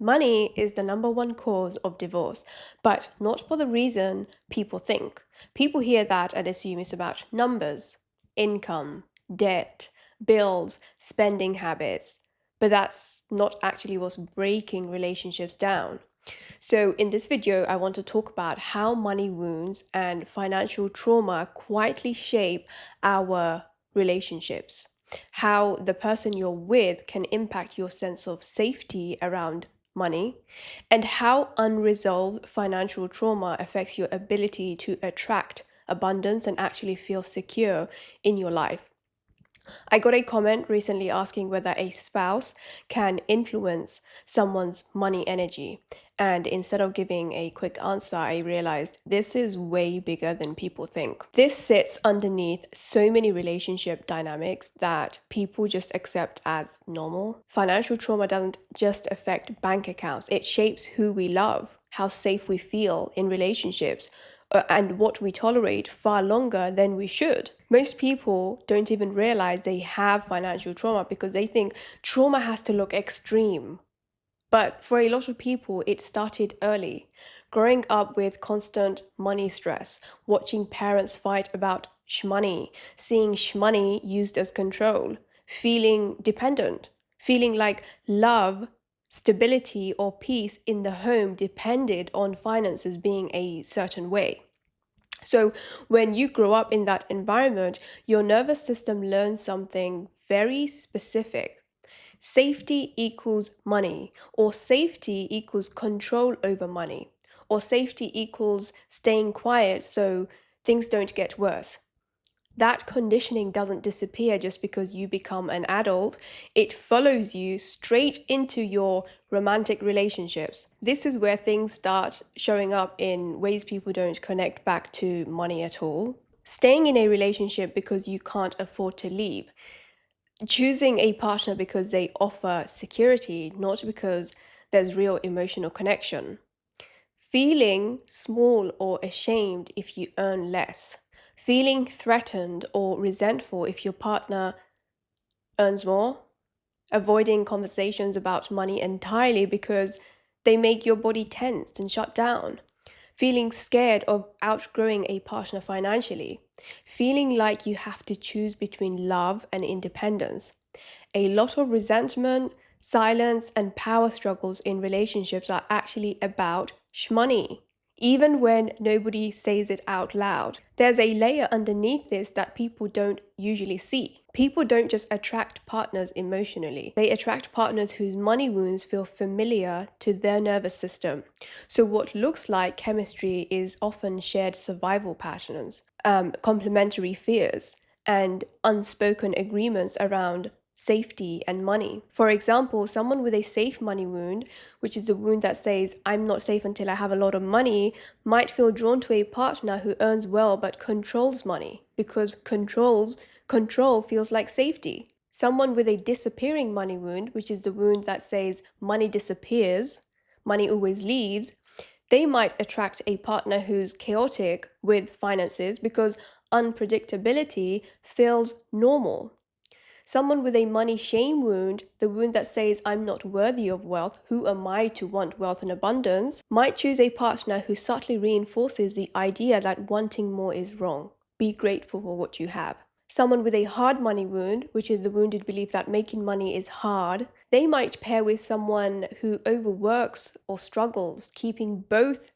Money is the number one cause of divorce, but not for the reason people think. People hear that and assume it's about numbers, income, debt, bills, spending habits, but that's not actually what's breaking relationships down. So, in this video, I want to talk about how money wounds and financial trauma quietly shape our relationships, how the person you're with can impact your sense of safety around money, and how unresolved financial trauma affects your ability to attract abundance and actually feel secure in your life. I got a comment recently asking whether a spouse can influence someone's money energy. And instead of giving a quick answer, I realized this is way bigger than people think. This sits underneath so many relationship dynamics that people just accept as normal. Financial trauma doesn't just affect bank accounts, it shapes who we love, how safe we feel in relationships, and what we tolerate far longer than we should. Most people don't even realize they have financial trauma because they think trauma has to look extreme. But for a lot of people, it started early. Growing up with constant money stress, watching parents fight about shmoney, seeing shmoney used as control, feeling dependent, feeling like love, stability, or peace in the home depended on finances being a certain way. So, when you grow up in that environment, your nervous system learns something very specific. Safety equals money, or safety equals control over money, or safety equals staying quiet so things don't get worse. That conditioning doesn't disappear just because you become an adult. It follows you straight into your romantic relationships. This is where things start showing up in ways people don't connect back to money at all. Staying in a relationship because you can't afford to leave. Choosing a partner because they offer security, not because there's real emotional connection. Feeling small or ashamed if you earn less. Feeling threatened or resentful if your partner earns more. Avoiding conversations about money entirely because they make your body tense and shut down. Feeling scared of outgrowing a partner financially. Feeling like you have to choose between love and independence. A lot of resentment, silence, and power struggles in relationships are actually about shmoney, even when nobody says it out loud. There's a layer underneath this that people don't usually see. People don't just attract partners emotionally, they attract partners whose money wounds feel familiar to their nervous system. So, what looks like chemistry is often shared survival patterns, complementary fears, and unspoken agreements around safety and money. For example, someone with a safe money wound, which is the wound that says, I'm not safe until I have a lot of money, might feel drawn to a partner who earns well but controls money because control feels like safety. Someone with a disappearing money wound, which is the wound that says money disappears, money always leaves, they might attract a partner who's chaotic with finances because unpredictability feels normal. Someone with a money shame wound, the wound that says, I'm not worthy of wealth, who am I to want wealth and abundance, might choose a partner who subtly reinforces the idea that wanting more is wrong. Be grateful for what you have. Someone with a hard money wound, which is the wounded belief that making money is hard, they might pair with someone who overworks or struggles, keeping both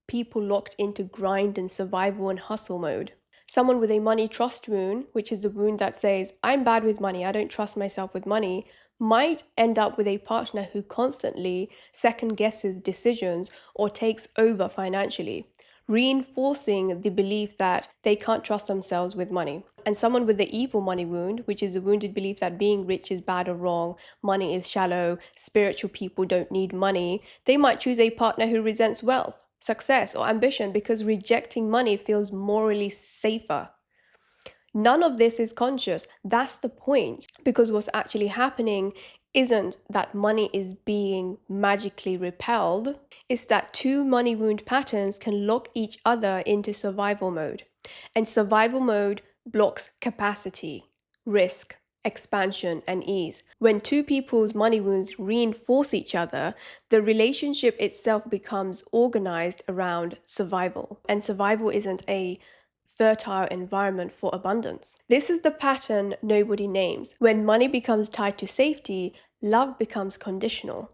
people locked into grind and survival and hustle mode. Someone with a money trust wound, which is the wound that says, I'm bad with money, I don't trust myself with money, might end up with a partner who constantly second guesses decisions or takes over financially, reinforcing the belief that they can't trust themselves with money. And someone with the evil money wound, which is the wounded belief that being rich is bad or wrong, money is shallow, spiritual people don't need money, they might choose a partner who resents wealth, success, or ambition because rejecting money feels morally safer. None of this is conscious. That's the point. Because what's actually happening isn't that money is being magically repelled, it's that two money wound patterns can lock each other into survival mode. And survival mode blocks capacity, risk, expansion, and ease. When two people's money wounds reinforce each other, the relationship itself becomes organized around survival. And survival isn't a fertile environment for abundance. This is the pattern nobody names. When money becomes tied to safety, love becomes conditional.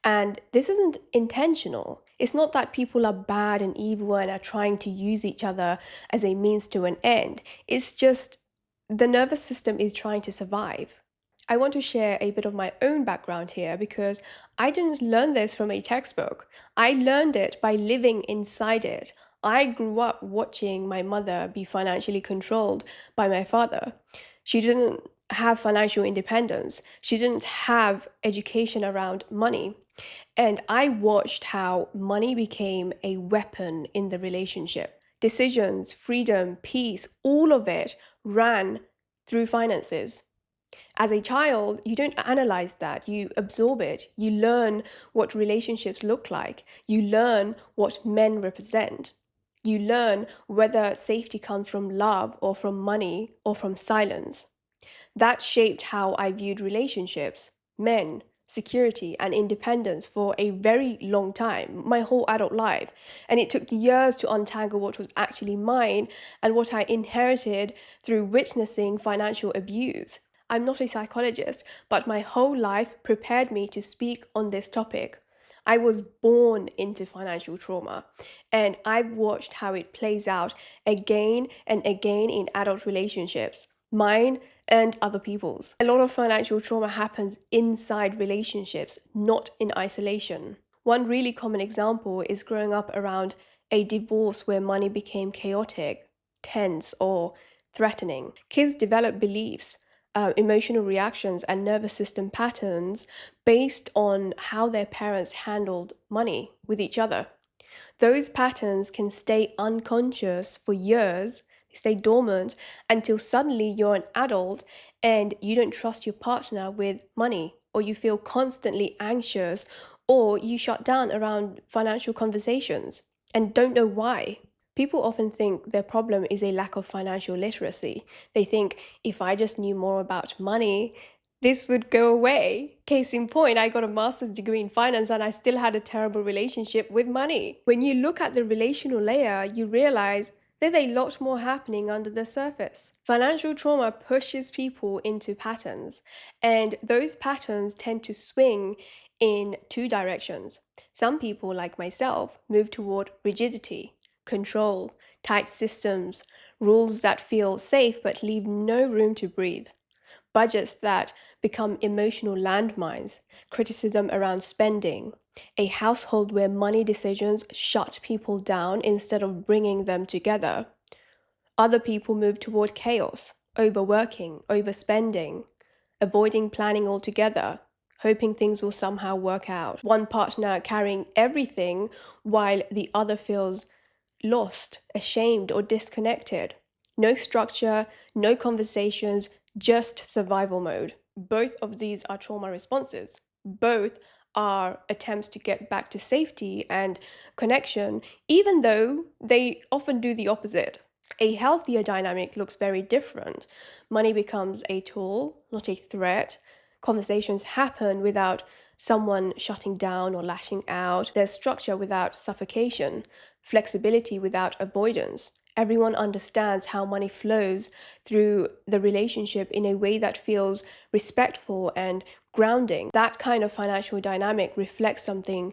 And this isn't intentional. It's not that people are bad and evil and are trying to use each other as a means to an end. It's just the nervous system is trying to survive. I want to share a bit of my own background here because I didn't learn this from a textbook. I learned it by living inside it. I grew up watching my mother be financially controlled by my father. She didn't have financial independence. She didn't have education around money. And I watched how money became a weapon in the relationship. Decisions, freedom, peace, all of it ran through finances. As a child, you don't analyze that, you absorb it. You learn what relationships look like, you learn what men represent. You learn whether safety comes from love or from money or from silence. That shaped how I viewed relationships, men, security, and independence for a very long time, my whole adult life. And it took years to untangle what was actually mine and what I inherited through witnessing financial abuse. I'm not a psychologist, but my whole life prepared me to speak on this topic. I was born into financial trauma, and I've watched how it plays out again and again in adult relationships, mine and other people's. A lot of financial trauma happens inside relationships, not in isolation. One really common example is growing up around a divorce where money became chaotic, tense, or threatening. Kids develop beliefs, emotional reactions, and nervous system patterns based on how their parents handled money with each other. Those patterns can stay unconscious for years, they stay dormant until suddenly you're an adult and you don't trust your partner with money, or you feel constantly anxious, or you shut down around financial conversations and don't know why. People often think their problem is a lack of financial literacy. They think if I just knew more about money, this would go away. Case in point, I got a master's degree in finance and I still had a terrible relationship with money. When you look at the relational layer, you realize there's a lot more happening under the surface. Financial trauma pushes people into patterns, and those patterns tend to swing in two directions. Some people, like myself, move toward rigidity, control, tight systems, rules that feel safe but leave no room to breathe, budgets that become emotional landmines, criticism around spending, a household where money decisions shut people down instead of bringing them together. Other people move toward chaos, overworking, overspending, avoiding planning altogether, hoping things will somehow work out. One partner carrying everything while the other feels lost, ashamed, or disconnected. No structure, no conversations, just survival mode. Both of these are trauma responses. Both are attempts to get back to safety and connection, even though they often do the opposite. A healthier dynamic looks very different. Money becomes a tool, not a threat. Conversations happen without someone shutting down or lashing out. There's structure without suffocation, flexibility without avoidance. Everyone understands how money flows through the relationship in a way that feels respectful and grounding. That kind of financial dynamic reflects something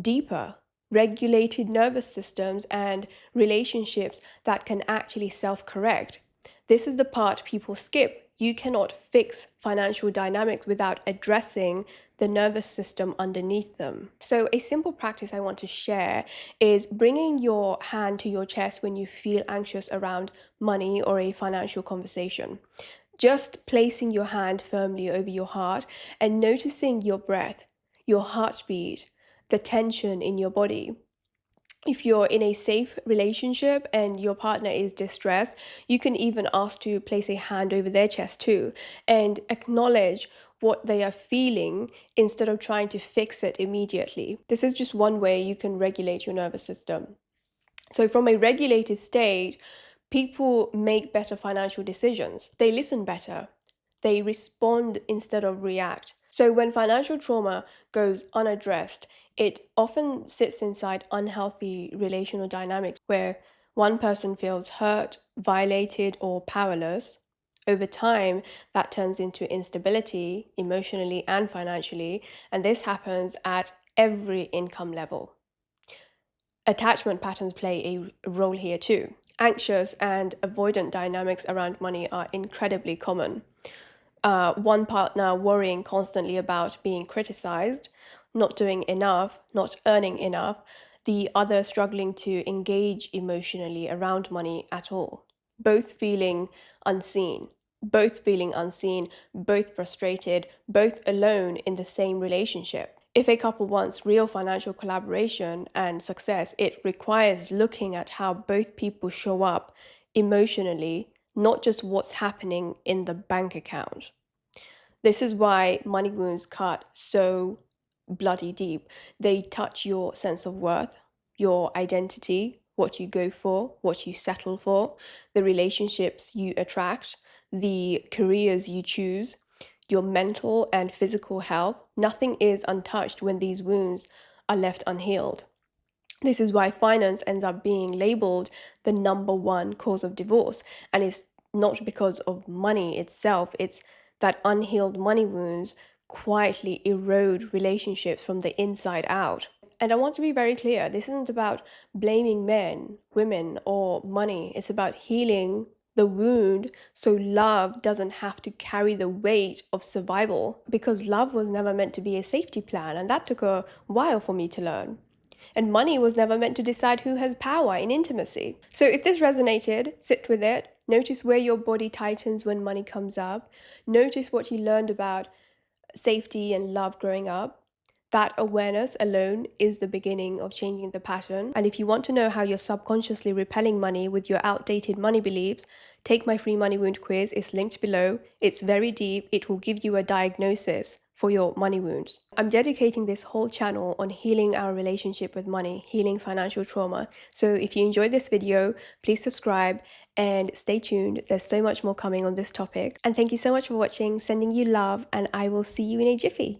deeper, regulated nervous systems and relationships that can actually self correct. This is the part people skip. You cannot fix financial dynamics without addressing the nervous system underneath them. So, a simple practice I want to share is bringing your hand to your chest when you feel anxious around money or a financial conversation. Just placing your hand firmly over your heart and noticing your breath, your heartbeat, the tension in your body. If you're in a safe relationship and your partner is distressed, you can even ask to place a hand over their chest too and acknowledge what they are feeling instead of trying to fix it immediately. This is just one way you can regulate your nervous system. So, from a regulated state, people make better financial decisions. They listen better. They respond instead of react. So when financial trauma goes unaddressed, it often sits inside unhealthy relational dynamics where one person feels hurt, violated, or powerless. Over time, that turns into instability, emotionally and financially, and this happens at every income level. Attachment patterns play a role here too. Anxious and avoidant dynamics around money are incredibly common. One partner worrying constantly about being criticized, not doing enough, not earning enough, the other struggling to engage emotionally around money at all. Both feeling unseen, both feeling unseen, both frustrated, both alone in the same relationship. If a couple wants real financial collaboration and success, it requires looking at how both people show up emotionally, not just what's happening in the bank account. This is why money wounds cut so bloody deep. They touch your sense of worth, your identity, what you go for, what you settle for, the relationships you attract, the careers you choose, your mental and physical health. Nothing is untouched when these wounds are left unhealed. This is why finance ends up being labeled the number one cause of divorce. And it's not because of money itself, it's that unhealed money wounds quietly erode relationships from the inside out. And I want to be very clear, this isn't about blaming men, women, or money. It's about healing the wound so love doesn't have to carry the weight of survival. Because love was never meant to be a safety plan, and that took a while for me to learn. And money was never meant to decide who has power in intimacy. So if this resonated, sit with it. Notice where your body tightens when money comes up. Notice what you learned about safety and love growing up. That awareness alone is the beginning of changing the pattern. And if you want to know how you're subconsciously repelling money with your outdated money beliefs, take my free money wound quiz. It's linked below. It's very deep. It will give you a diagnosis for your money wounds. I'm dedicating this whole channel on healing our relationship with money, healing financial trauma. So if you enjoyed this video, please subscribe and stay tuned. There's so much more coming on this topic. And thank you so much for watching, sending you love, and I will see you in a jiffy.